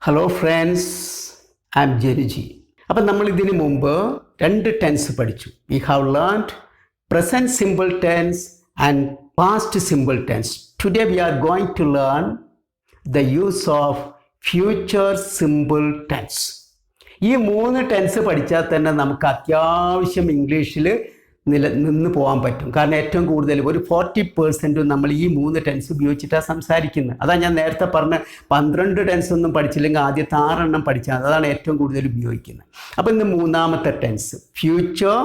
Hello friends, I am Jeniji. അപ്പം നമ്മൾ ഇതിനു മുമ്പ് രണ്ട് ടെൻസ് പഠിച്ചു. We have learned present simple tense and past simple tense. Today we are going to learn the use of future simple tense. ഈ മൂന്ന് tense പഠിച്ചാൽ തന്നെ നമുക്ക് അത്യാവശ്യം ഇംഗ്ലീഷിൽ നിന്ന് പോകാൻ പറ്റും. കാരണം ഏറ്റവും കൂടുതൽ ഒരു 40% നമ്മൾ ഈ മൂന്ന് ടെൻസ് ഉപയോഗിച്ചിട്ടാണ് സംസാരിക്കുന്നത്. അതാണ് ഞാൻ നേരത്തെ പറഞ്ഞ 12 ടെൻസ് ഒന്നും പഠിച്ചില്ലെങ്കിൽ ആദ്യത്തെ 6 എണ്ണം പഠിച്ചാൽ അതാണ് ഏറ്റവും കൂടുതൽ ഉപയോഗിക്കുന്നത്. അപ്പോൾ ഇന്ന് മൂന്നാമത്തെ ടെൻസ് ഫ്യൂച്ചർ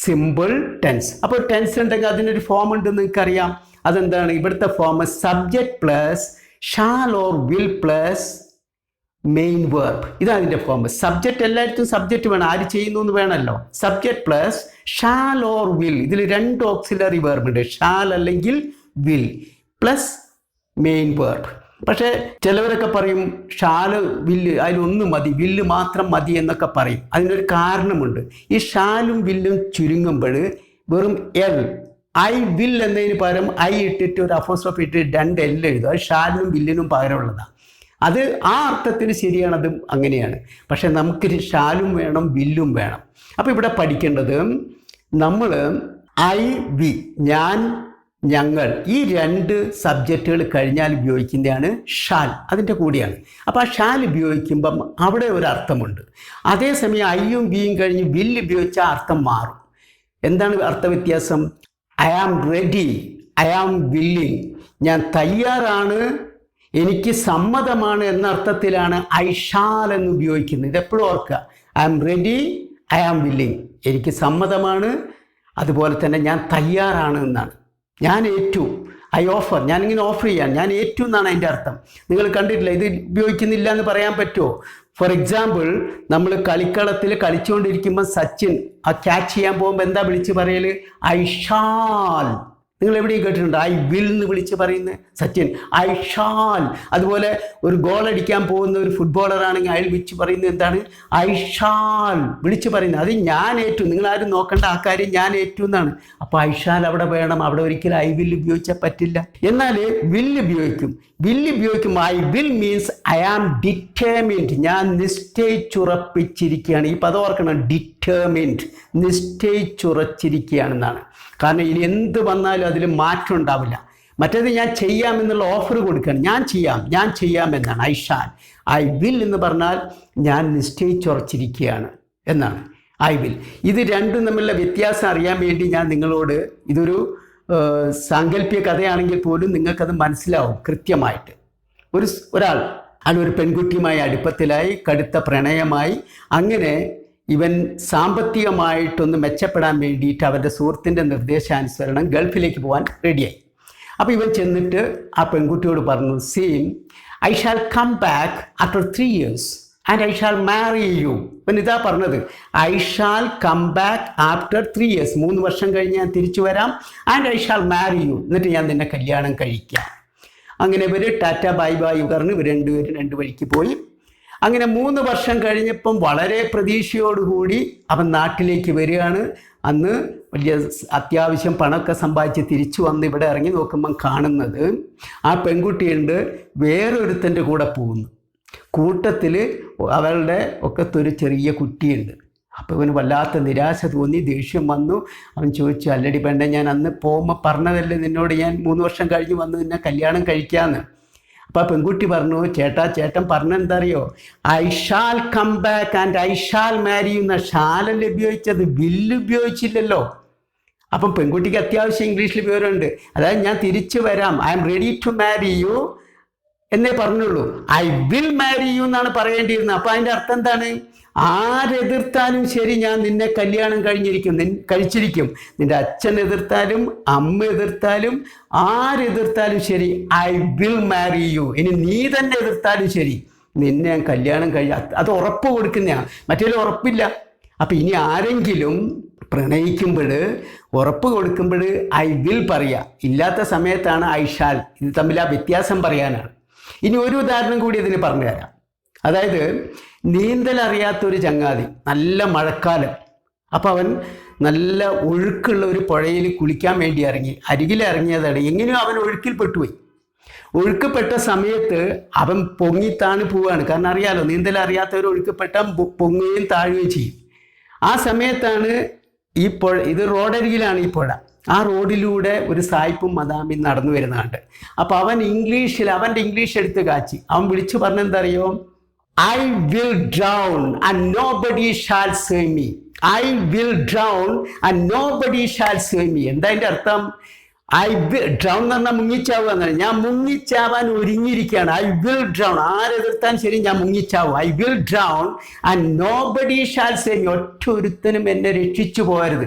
സിമ്പിൾ ടെൻസ്. അപ്പോൾ ടെൻസ് ഉണ്ടെങ്കിൽ അതിനൊരു ഫോം ഉണ്ടെന്ന് നിങ്ങൾക്കറിയാം. അതെന്താണ്? ഇവിടുത്തെ form subject plus shall or will plus main verb. ഇതാണ് അതിൻ്റെ ഫോം. സബ്ജക്റ്റ് എല്ലായിടത്തും സബ്ജക്റ്റ് വേണം, ആര് ചെയ്യുന്നു എന്ന് വേണമല്ലോ. Subject plus shall or will. ഇതിൽ 2 ഓക്സിലറി വേർബ് ഉണ്ട്, ഷാൽ അല്ലെങ്കിൽ വിൽ പ്ലസ് മെയിൻ വേർബ്. പക്ഷേ ചിലവരൊക്കെ പറയും ഷാല് വില്ല് അതിലൊന്ന് മതി, വില്ല് മാത്രം മതി എന്നൊക്കെ പറയും. അതിനൊരു കാരണമുണ്ട്. ഈ ഷാലും വില്ലും ചുരുങ്ങുമ്പോൾ വെറും എൽ ഐ വിൽ എന്നതിന് പകരം ഐ ഇട്ടിട്ട് ഒരു അപ്പോസ്ട്രോഫി ഇട്ടിട്ട് 2 എൽ എഴുതുക. അത് ഷാലിനും വില്ലിനും പകരമുള്ളതാണ്. അത് ആ അർത്ഥത്തിൽ ശരിയാണത്, അങ്ങനെയാണ്. പക്ഷെ നമുക്ക് ഷാലും വേണം, വില്ലും വേണം. അപ്പോൾ ഇവിടെ പഠിക്കേണ്ടത് നമ്മൾ ഐ വി, ഞാൻ, ഞങ്ങൾ, ഈ 2 സബ്ജക്റ്റുകൾ കഴിഞ്ഞാൽ ഉപയോഗിക്കുന്നതാണ് ഷാൽ, അതിൻ്റെ കൂടെയാണ്. അപ്പോൾ ആ ഷാൽ ഉപയോഗിക്കുമ്പം അവിടെ ഒരു അർത്ഥമുണ്ട്. അതേസമയം ഐയും വിയും കഴിഞ്ഞ് വില്ല് ഉപയോഗിച്ചാൽ അർത്ഥം മാറും. എന്താണ് അർത്ഥവ്യത്യാസം? I am ready, I am willing. ഞാൻ തയ്യാറാണ്, എനിക്ക് സമ്മതമാണ് എന്ന അർത്ഥത്തിലാണ് ഐ ഷാൽ എന്ന് ഉപയോഗിക്കുന്നത്. ഇതെപ്പോഴും ഓർക്കുക. I am ready, I am willing. എനിക്ക് സമ്മതമാണ്, അതുപോലെ തന്നെ ഞാൻ തയ്യാറാണ് എന്നാണ്. ഞാൻ ഏറ്റു, ഐ ഓഫർ, ഞാനിങ്ങനെ ഓഫർ ചെയ്യാൻ, ഞാൻ ഏറ്റു എന്നാണ് അതിൻ്റെ അർത്ഥം. നിങ്ങൾ കണ്ടിട്ടില്ല, ഇത് ഉപയോഗിക്കുന്നില്ല എന്ന് പറയാൻ പറ്റുമോ? ഫോർ എക്സാമ്പിൾ, നമ്മൾ കളിക്കളത്തിൽ കളിച്ചുകൊണ്ടിരിക്കുമ്പോൾ സച്ചിൻ ആ ക്യാച്ച് ചെയ്യാൻ പോകുമ്പോൾ എന്താ വിളിച്ച് പറയൽ? I shall. നിങ്ങൾ എവിടെയും കേട്ടിട്ടുണ്ട് ഐ വിൽ എന്ന് വിളിച്ച് പറയുന്നത് സച്ചിൻ? I shall. അതുപോലെ ഒരു ഗോൾ അടിക്കാൻ പോകുന്ന ഒരു ഫുട്ബോളർ ആണെങ്കിൽ അയാൾ വിളിച്ച് പറയുന്നത് എന്താണ്? ഐ ഷാൽ വിളിച്ച് പറയുന്നത്. അത് ഞാൻ ഏറ്റു, നിങ്ങളാരും നോക്കേണ്ട ആ കാര്യം ഞാൻ ഏറ്റു എന്നാണ്. അപ്പോൾ ഐ ഷാൽ അവിടെ വേണം, അവിടെ ഒരിക്കലും ഐ വിൽ ഉപയോഗിച്ചാൽ പറ്റില്ല. എന്നാൽ വില്ല് ഉപയോഗിക്കും. വില്ല് ഉപയോഗിക്കുമ്പോൾ I will means I am determined, ഞാൻ നിശ്ചയിച്ചുറപ്പിച്ചിരിക്കുകയാണ്. ഈ പദം ഓർക്കണം, ഡിറ്റർമിൻഡ്, നിശ്ചയിച്ചുറച്ചിരിക്കുകയാണെന്നാണ്. കാരണം ഇനി എന്ത് വന്നാലും അതിൽ മാറ്റം ഉണ്ടാവില്ല. മറ്റേത് ഞാൻ ചെയ്യാമെന്നുള്ള ഓഫർ കൊടുക്കുകയാണ്, ഞാൻ ചെയ്യാം എന്നാണ്. I shall. ഐ വിൽ എന്ന് പറഞ്ഞാൽ ഞാൻ നിശ്ചയിച്ചുറച്ചിരിക്കുകയാണ് എന്നാണ് ഐ വിൽ. ഇത് രണ്ടും തമ്മിലുള്ള വ്യത്യാസം അറിയാൻ വേണ്ടി ഞാൻ നിങ്ങളോട്, ഇതൊരു സാങ്കല്പിക കഥയാണെങ്കിൽ പോലും നിങ്ങൾക്കത് മനസ്സിലാവും കൃത്യമായിട്ട്. ഒരാൾ ഒരു പെൺകുട്ടിയുമായി അടുപ്പത്തിലായി, കടുത്ത പ്രണയമായി. അങ്ങനെ ഇവൻ സാമ്പത്തികമായിട്ടൊന്ന് മെച്ചപ്പെടാൻ വേണ്ടിയിട്ട് അവൻ്റെ സുഹൃത്തിൻ്റെ നിർദ്ദേശാനുസരണം ഗൾഫിലേക്ക് പോകാൻ റെഡിയായി. അപ്പോൾ ഇവൻ ചെന്നിട്ട് ആ പെൺകുട്ടിയോട് പറഞ്ഞു, seen I shall come back after 3 years and I shall marry you. ഇവൻ ഇതാ പറഞ്ഞത്, I shall come back after 3 years, 3 വർഷം കഴിഞ്ഞ് ഞാൻ തിരിച്ചു വരാം. And I shall marry you, എന്നിട്ട് ഞാൻ നിന്നെ കല്യാണം കഴിക്കാം. അങ്ങനെ ഇവർ ടാറ്റ ബൈ ബൈ പറഞ്ഞ് ഇവർ രണ്ടുപേരും 2 വഴിക്ക് പോയി. അങ്ങനെ 3 വർഷം കഴിഞ്ഞപ്പം വളരെ പ്രതീക്ഷയോടുകൂടി അവൻ നാട്ടിലേക്ക് വരികയാണ്. അന്ന് വലിയ അത്യാവശ്യം പണമൊക്കെ സമ്പാദിച്ച് തിരിച്ചു വന്ന് ഇവിടെ ഇറങ്ങി നോക്കുമ്പം കാണുന്നത് ആ പെൺകുട്ടിയുണ്ട് വേറൊരുത്തൻ്റെ കൂടെ പോകുന്നു. കൂട്ടത്തിൽ അവളുടെ ഒക്കത്തൊരു ചെറിയ കുട്ടിയുണ്ട്. അപ്പോൾ ഇവന് വല്ലാത്ത നിരാശ തോന്നി, ദേഷ്യം വന്നു. അവൻ ചോദിച്ചു, അല്ലടി പെണ്ണെ, ഞാൻ അന്ന് പോകുമ്പോൾ പറഞ്ഞതല്ലേ നിന്നോട്, ഞാൻ 3 വർഷം കഴിഞ്ഞ് വന്ന് നിന്നെ കല്യാണം കഴിക്കാമെന്ന്. അപ്പോൾ ആ പെൺകുട്ടി പറഞ്ഞു, ചേട്ടൻ പറഞ്ഞെന്താ അറിയോ? I shall come back and I shall marry എന്ന ഷാലല്ലേ ഉപയോഗിച്ചത്, വില്ല് ഉപയോഗിച്ചില്ലല്ലോ. അപ്പം പെൺകുട്ടിക്ക് അത്യാവശ്യം ഇംഗ്ലീഷിൽ വിവരമുണ്ട്. അതായത് ഞാൻ തിരിച്ചു വരാം, I am ready to marry you എന്നേ പറഞ്ഞുള്ളൂ. ഐ വിൽ മാരി യു എന്നാണ് പറയേണ്ടിയിരുന്നത്. അപ്പോൾ അതിൻ്റെ അർത്ഥം എന്താണ്? ആരെതിർത്താലും ശരി, ഞാൻ നിന്നെ കല്യാണം കഴിച്ചിരിക്കും. നിന്റെ അച്ഛൻ എതിർത്താലും അമ്മ എതിർത്താലും ആരെതിർത്താലും ശരി, ഐ വിൽ മാരി യു. ഇനി നീ തന്നെ എതിർത്താലും ശരി, നിന്നെ ഞാൻ കല്യാണം അത് ഉറപ്പ് കൊടുക്കുന്നതാണ്. മറ്റേലും ഉറപ്പില്ല. അപ്പം ഇനി ആരെങ്കിലും പ്രണയിക്കുമ്പോൾ ഉറപ്പ് കൊടുക്കുമ്പോൾ ഐ വിൽ പറയുക, ഇല്ലാത്ത സമയത്താണ് ഐ ഷാൽ. ഇത് തമ്മിൽ ആ വ്യത്യാസം പറയാനാണ്. ഇനി ഒരു ഉദാഹരണം കൂടി ഇതിന് പറഞ്ഞു തരാം. അതായത് നീന്തൽ അറിയാത്തൊരു ചങ്ങാതി, നല്ല മഴക്കാലം. അപ്പോൾ അവൻ നല്ല ഒഴുക്കുള്ള ഒരു പുഴയിൽ കുളിക്കാൻ വേണ്ടി ഇറങ്ങി. അരികിലിറങ്ങിയതാണ്, എങ്ങനെയോ അവൻ ഒഴുക്കിൽ പെട്ടുപോയി. ഒഴുക്കപ്പെട്ട സമയത്ത് അവൻ പൊങ്ങിത്താണ് പോവുകയാണ്. കാരണം അറിയാലോ, നീന്തൽ അറിയാത്തവർ ഒഴുക്കപ്പെട്ടാൽ പൊങ്ങുകയും താഴുകയും ചെയ്യും. ആ സമയത്താണ് ഈ പുഴ, ഇത് റോഡരികിലാണ് ഈ പുഴ. ആ റോഡിലൂടെ ഒരു സായിപ്പും മദാമിയും നടന്നു വരുന്നുണ്ട്. അപ്പോൾ അവൻ ഇംഗ്ലീഷിൽ, അവൻ്റെ ഇംഗ്ലീഷ് എടുത്ത് കാച്ചി. അവൻ വിളിച്ചു പറഞ്ഞെന്തറിയോ? I will drown and nobody shall save me. I will drown and nobody shall save me. എന്താ അതിൻ്റെ അർത്ഥം? ഐ വിൽ ഡ്രൗൺ എന്ന് പറഞ്ഞാൽ മുങ്ങിച്ചാവുക എന്നാണ്. ഞാൻ മുങ്ങിച്ചാവാൻ ഒരുങ്ങിയിരിക്കുകയാണ്. ഐ വിൽ ഡ്രൗൺ, ആരെതിർത്താൻ ശരി ഞാൻ മുങ്ങിച്ചാവും. I will drown and nobody shall save me. ഒറ്റ ഒരുത്തനും എന്നെ രക്ഷിച്ചു പോകരുത്.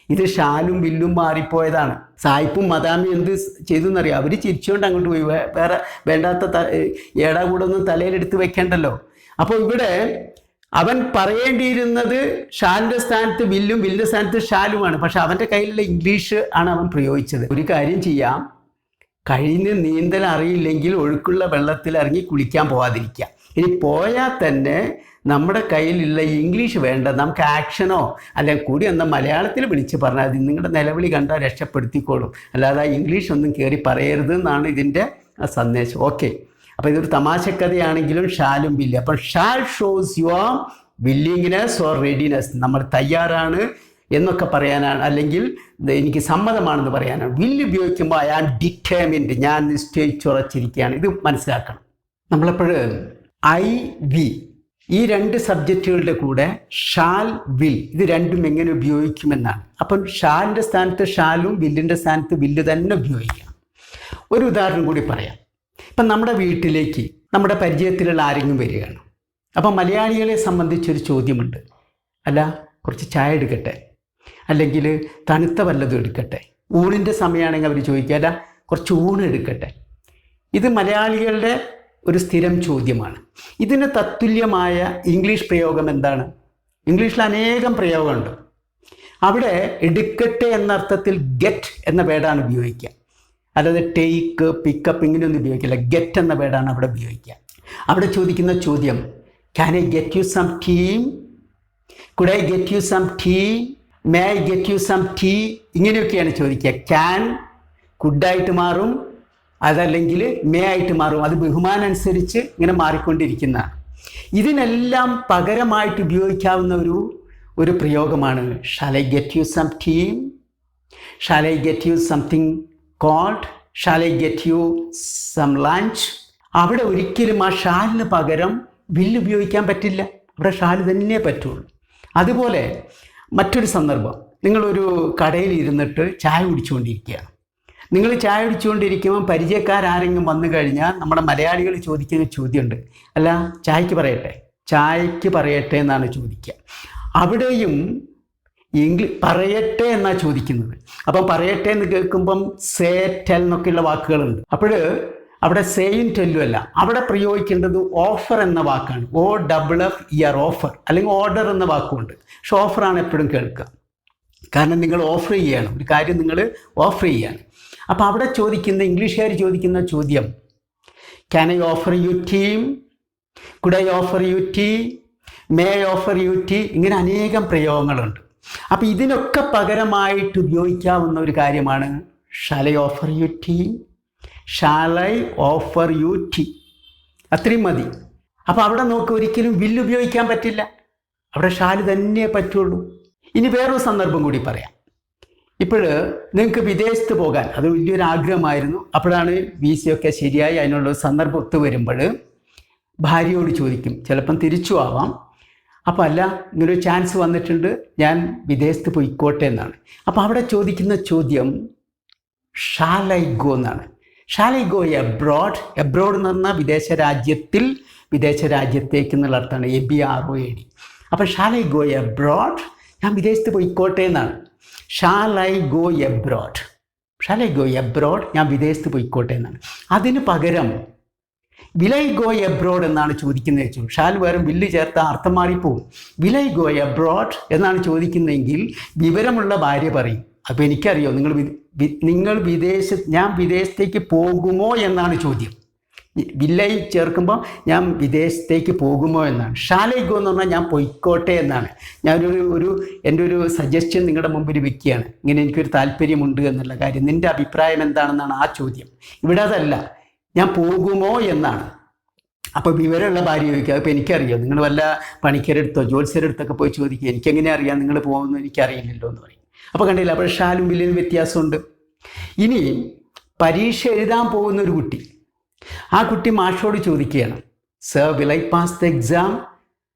ഇത് ഷാലും വില്ലും മാറിപ്പോയതാണ്. സായിപ്പും മദാമിയും എന്ത് ചെയ്തു എന്നറിയാം? അവർ ചിരിച്ചുകൊണ്ട് അങ്ങോട്ട് പോയി. വേറെ വേണ്ടാത്ത ഏടാകൂടെ ഒന്നും തലയിലെടുത്ത് വെക്കേണ്ടല്ലോ. അപ്പോൾ ഇവിടെ അവൻ പറയേണ്ടിയിരുന്നത് ഷാലിൻ്റെ സ്ഥാനത്ത് വില്ലും, വില്ലിൻ്റെ സ്ഥാനത്ത് ഷാലുമാണ്. പക്ഷെ അവൻ്റെ കയ്യിലുള്ള ഇംഗ്ലീഷ് ആണ് അവൻ പ്രയോഗിച്ചത്. ഒരു കാര്യം ചെയ്യാം, കഴിഞ്ഞ് നീന്തൽ അറിയില്ലെങ്കിൽ ഒഴുക്കുള്ള വെള്ളത്തിൽ ഇറങ്ങി കുളിക്കാൻ പോകാതിരിക്കുക. ഇനി പോയാൽ തന്നെ നമ്മുടെ കയ്യിലുള്ള ഇംഗ്ലീഷ് വേണ്ട, നമുക്ക് ആക്ഷനോ അല്ലെങ്കിൽ കൂടി എന്താ മലയാളത്തിൽ വിളിച്ച് പറഞ്ഞാൽ മതി. നിങ്ങളുടെ നിലവിളി കണ്ടാൽ രക്ഷപ്പെടുത്തിക്കോളും. അല്ലാതെ ഇംഗ്ലീഷ് ഒന്നും കയറി പറയരുത് എന്നാണ് ഇതിൻ്റെ സന്ദേശം. ഓക്കെ, അപ്പോൾ ഇതൊരു തമാശക്കഥയാണെങ്കിലും ഷാലും വില്ല്. അപ്പം shall shows your willingness or readiness. നമ്മൾ തയ്യാറാണ് എന്നൊക്കെ പറയാനാണ്, അല്ലെങ്കിൽ എനിക്ക് സമ്മതമാണെന്ന് പറയാനാണ്. വില്ല് ഉപയോഗിക്കുമ്പോൾ ഐ ആം ഡിറ്റർമിൻഡ്, ഞാൻ നിശ്ചയിച്ചുറച്ചിരിക്കുകയാണ്. ഇത് മനസ്സിലാക്കണം. നമ്മളെപ്പോഴും ഐ വി ഈ രണ്ട് സബ്ജക്റ്റുകളുടെ കൂടെ ഷാൽ വിൽ ഇത് രണ്ടും എങ്ങനെ ഉപയോഗിക്കുമെന്നാണ്. അപ്പം ഷാലിൻ്റെ സ്ഥാനത്ത് ഷാലും വില്ലിൻ്റെ സ്ഥാനത്ത് വില്ല് തന്നെ ഉപയോഗിക്കണം. ഒരു ഉദാഹരണം കൂടി പറയാം. ഇപ്പം നമ്മുടെ വീട്ടിലേക്ക് നമ്മുടെ പരിചയത്തിലുള്ള ആരെങ്കിലും വരികയാണ്. അപ്പം മലയാളികളെ സംബന്ധിച്ചൊരു ചോദ്യമുണ്ട്. അല്ല, കുറച്ച് ചായ എടുക്കട്ടെ, അല്ലെങ്കിൽ തണുത്ത വല്ലതും എടുക്കട്ടെ. ഊണിൻ്റെ സമയമാണെങ്കിൽ അവർ ചോദിക്കുക, അല്ല കുറച്ച് ഊണ് എടുക്കട്ടെ. ഇത് മലയാളികളുടെ ഒരു സ്ഥിരം ചോദ്യമാണ്. ഇതിന് തത്തുല്യമായ ഇംഗ്ലീഷ് പ്രയോഗം എന്താണ്? ഇംഗ്ലീഷിൽ അനേകം പ്രയോഗമുണ്ട്. അവിടെ എടുക്കട്ടെ എന്ന അർത്ഥത്തിൽ ഗെറ്റ് എന്ന വേർഡാണ് ഉപയോഗിക്കുക. അല്ലാതെ ടേക്ക്, പിക്കപ്പ് ഇങ്ങനെയൊന്നും ഉപയോഗിക്കില്ല. ഗെറ്റ് എന്ന വേർഡാണ് അവിടെ ഉപയോഗിക്കുക. അവിടെ ചോദിക്കുന്ന ചോദ്യം, can I get you some tea, could I get you some tea, may I get you some tea, ഇങ്ങനെയൊക്കെയാണ് ചോദിക്കുക. ക്യാൻ കുഡായിട്ട് മാറും, അതല്ലെങ്കിൽ മേ ആയിട്ട് മാറും. അത് ബഹുമാനം അനുസരിച്ച് ഇങ്ങനെ മാറിക്കൊണ്ടിരിക്കുന്നതാണ്. ഇതിനെല്ലാം പകരമായിട്ട് ഉപയോഗിക്കാവുന്ന ഒരു പ്രയോഗമാണ് shall I get you some tea, shall I get you something cold, shall I get you some lunch. അവിടെ ഒരിക്കലും ആ ഷാലിന് പകരം വില്ല് ഉപയോഗിക്കാൻ പറ്റില്ല. അവിടെ ഷാൽ തന്നെ പറ്റുള്ളൂ. അതുപോലെ മറ്റൊരു സന്ദർഭം, നിങ്ങളൊരു കടയിൽ ഇരുന്നിട്ട് ചായ കുടിച്ചുകൊണ്ടിരിക്കുകയാണ്. നിങ്ങൾ ചായ കുടിച്ചുകൊണ്ടിരിക്കുമ്പോൾ പരിചയക്കാരെങ്കിലും വന്നു കഴിഞ്ഞാൽ നമ്മുടെ മലയാളികൾ ചോദിക്കുന്ന ചോദ്യമുണ്ട്, അല്ല ചായക്ക് പറയട്ടെ, ചായക്ക് പറയട്ടെ എന്നാണ് ചോദിക്കുക. അവിടെയും പറയട്ടെ എന്നാണ് ചോദിക്കുന്നത്. അപ്പം പറയട്ടെ എന്ന് കേൾക്കുമ്പം സേ, ടെൽ എന്നൊക്കെയുള്ള വാക്കുകളുണ്ട്. അപ്പോൾ അവിടെ സേയും ടെല്ലും അല്ല, അവിടെ പ്രയോഗിക്കേണ്ടത് ഓഫർ എന്ന വാക്കാണ്. OFFER, ഓഫർ, അല്ലെങ്കിൽ ഓർഡർ എന്ന വാക്കുണ്ട്. പക്ഷെ ഓഫറാണ് എപ്പോഴും കേൾക്കുക. കാരണം നിങ്ങൾ ഓഫർ ചെയ്യാണ്, ഒരു കാര്യം നിങ്ങൾ ഓഫർ ചെയ്യാണ്. അപ്പോൾ അവിടെ ചോദിക്കുന്ന ഇംഗ്ലീഷുകാർ ചോദിക്കുന്ന ചോദ്യം, can I offer you tea, could I offer you tea, may I offer you tea, ഇങ്ങനെ അനേകം പ്രയോഗങ്ങളുണ്ട്. അപ്പോൾ ഇതിനൊക്കെ പകരമായിട്ട് ഉപയോഗിക്കാവുന്ന ഒരു കാര്യമാണ് shall I offer you tea, shall I offer you tea, അത്രയും മതി. അപ്പോൾ അവിടെ നോക്ക്, ഒരിക്കലും വില്ല് ഉപയോഗിക്കാൻ പറ്റില്ല, അവിടെ ഷാല് തന്നെ പറ്റുള്ളൂ. ഇനി വേറൊരു സന്ദർഭം കൂടി പറയാം. ഇപ്പോൾ നിങ്ങൾക്ക് വിദേശത്ത് പോകാൻ അത് വലിയൊരു ആഗ്രഹമായിരുന്നു. അപ്പോഴാണ് വിസയൊക്കെ ശരിയായി അതിനുള്ള സന്ദർഭം ഒത്തു വരുമ്പോൾ ഭാര്യയോട് ചോദിക്കും, ചിലപ്പം തിരിച്ചു ആവാം, അപ്പോൾ അല്ല ഇങ്ങനൊരു ചാൻസ് വന്നിട്ടുണ്ട്, ഞാൻ വിദേശത്ത് പോയിക്കോട്ടെ എന്നാണ്. അപ്പോൾ അവിടെ ചോദിക്കുന്ന ചോദ്യം ഷാൽ ഐ ഗോ എന്നാണ്. Shall I go abroad. Abroad എന്ന് പറഞ്ഞാൽ വിദേശ രാജ്യത്തേക്ക് എന്നുള്ള അർത്ഥമാണ്, ABROAD. അപ്പോൾ ഷാൽ ഐ ഗോ എബ്രോഡ്, ഞാൻ വിദേശത്ത് പോയിക്കോട്ടെ എന്നാണ്. Shall I go abroad, shall I go abroad, ഞാൻ വിദേശത്ത് പോയിക്കോട്ടെ എന്നാണ്. അതിന് പകരം വിൽ ഐ ഗോ എബ്രോഡ് എന്നാണ് ചോദിക്കുന്നത് വെച്ചു. ഷാൽ വേറും വില്ല് ചേർത്ത അർത്ഥം മാറിപ്പോവും. വിൽ ഐ ഗോ എബ്രോഡ് എന്നാണ് ചോദിക്കുന്നതെങ്കിൽ വിവരമുള്ള ഭാര്യ പറയും, അപ്പോൾ എനിക്കറിയോ ഞാൻ വിദേശത്തേക്ക് പോകുമോ എന്നാണ് ചോദ്യം. വില്ലൈ ചേർക്കുമ്പോൾ ഞാൻ വിദേശത്തേക്ക് പോകുമോ എന്നാണ്. ഷാൽ ഐ ഗോ എന്ന് പറഞ്ഞാൽ ഞാൻ പൊയ്ക്കോട്ടെ എന്നാണ്. എൻ്റെ ഒരു സജഷൻ നിങ്ങളുടെ മുമ്പിൽ വെക്കുകയാണ്, ഇങ്ങനെ എനിക്കൊരു താല്പര്യമുണ്ട് എന്നുള്ള കാര്യം, നിൻ്റെ അഭിപ്രായം എന്താണെന്നാണ് ആ ചോദ്യം. ഇവിടെ അതല്ല, ഞാൻ പോകുമോ എന്നാണ്. അപ്പോൾ വിവരമുള്ള ഭാര്യ ചോദിക്കുക, അപ്പോൾ എനിക്കറിയാം, നിങ്ങൾ വല്ല പണിക്കരെടുത്തോ ജ്യോത്സ്യരെടുത്തൊക്കെ പോയി ചോദിക്കുക, എനിക്കെങ്ങനെ അറിയാം നിങ്ങൾ പോകുമെന്ന് എനിക്കറിയില്ലല്ലോ എന്ന് പറയും. അപ്പോൾ കണ്ടില്ല, അപ്പോൾ ഷാലും വില്ലിനും വ്യത്യാസമുണ്ട്. ഇനി പരീക്ഷ എഴുതാൻ പോകുന്ന ഒരു കുട്ടി, ആ കുട്ടി മാഷോട് ചോദിക്കുകയാണ്, sir will I pass the exam?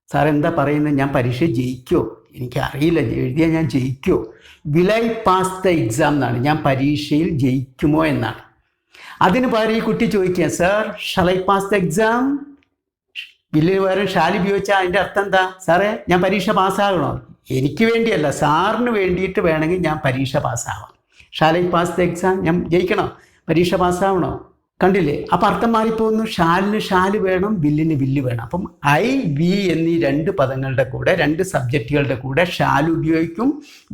Sir എന്താ പറയുന്നത്, ഞാൻ പരീക്ഷ ജയിക്കുമോ? എനിക്കറിയില്ല, എഴുതിയാൽ ഞാൻ ജയിക്കുമോ? Will I pass the exam എന്നാണ്, ഞാൻ പരീക്ഷയിൽ ജയിക്കുമോ എന്നാണ്. അതിന് പകരം ഈ കുട്ടി ചോദിക്കുക, sir shall I pass the exam? വില്ലിന് പകരം ഷാൽ ഉപയോഗിച്ചാൽ അതിൻ്റെ അർത്ഥം എന്താ? സാറേ ഞാൻ പരീക്ഷ പാസ്സാകണോ? എനിക്ക് വേണ്ടിയല്ല, സാറിന് വേണ്ടിയിട്ട് വേണമെങ്കിൽ ഞാൻ പരീക്ഷ പാസ്സാവാം. Shall I pass the exam? ഞാൻ ജയിക്കണോ? പരീക്ഷ പാസ്സാവണോ? കണ്ടില്ലേ, അപ്പം അർത്ഥം മാറിപ്പോകുന്നു. ഷാലിന് ഷാല് വേണം, വില്ലിന് വില്ല് വേണം. അപ്പം ഐ വി എന്നീ രണ്ട് പദങ്ങളുടെ കൂടെ, രണ്ട് സബ്ജക്റ്റുകളുടെ കൂടെ ഷാൽ ഉപയോഗിക്കും,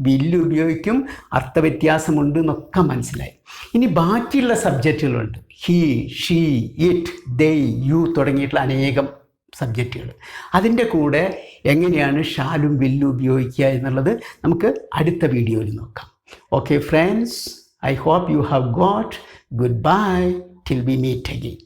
വില്ല് ഉപയോഗിക്കും. അർത്ഥവ്യത്യാസമുണ്ട് എന്നൊക്കെ മനസ്സിലായി. ഇനി ബാക്കിയുള്ള സബ്ജക്റ്റുകളുണ്ട്, he, she, it, they, you തുടങ്ങിയിട്ടുള്ള അനേകം സബ്ജക്റ്റുകൾ. അതിൻ്റെ കൂടെ എങ്ങനെയാണ് ഷാലും വില്ലും ഉപയോഗിക്കുക എന്നുള്ളത് നമുക്ക് അടുത്ത വീഡിയോയിൽ നോക്കാം. Okay friends, I hope you have got. Goodbye till we meet again.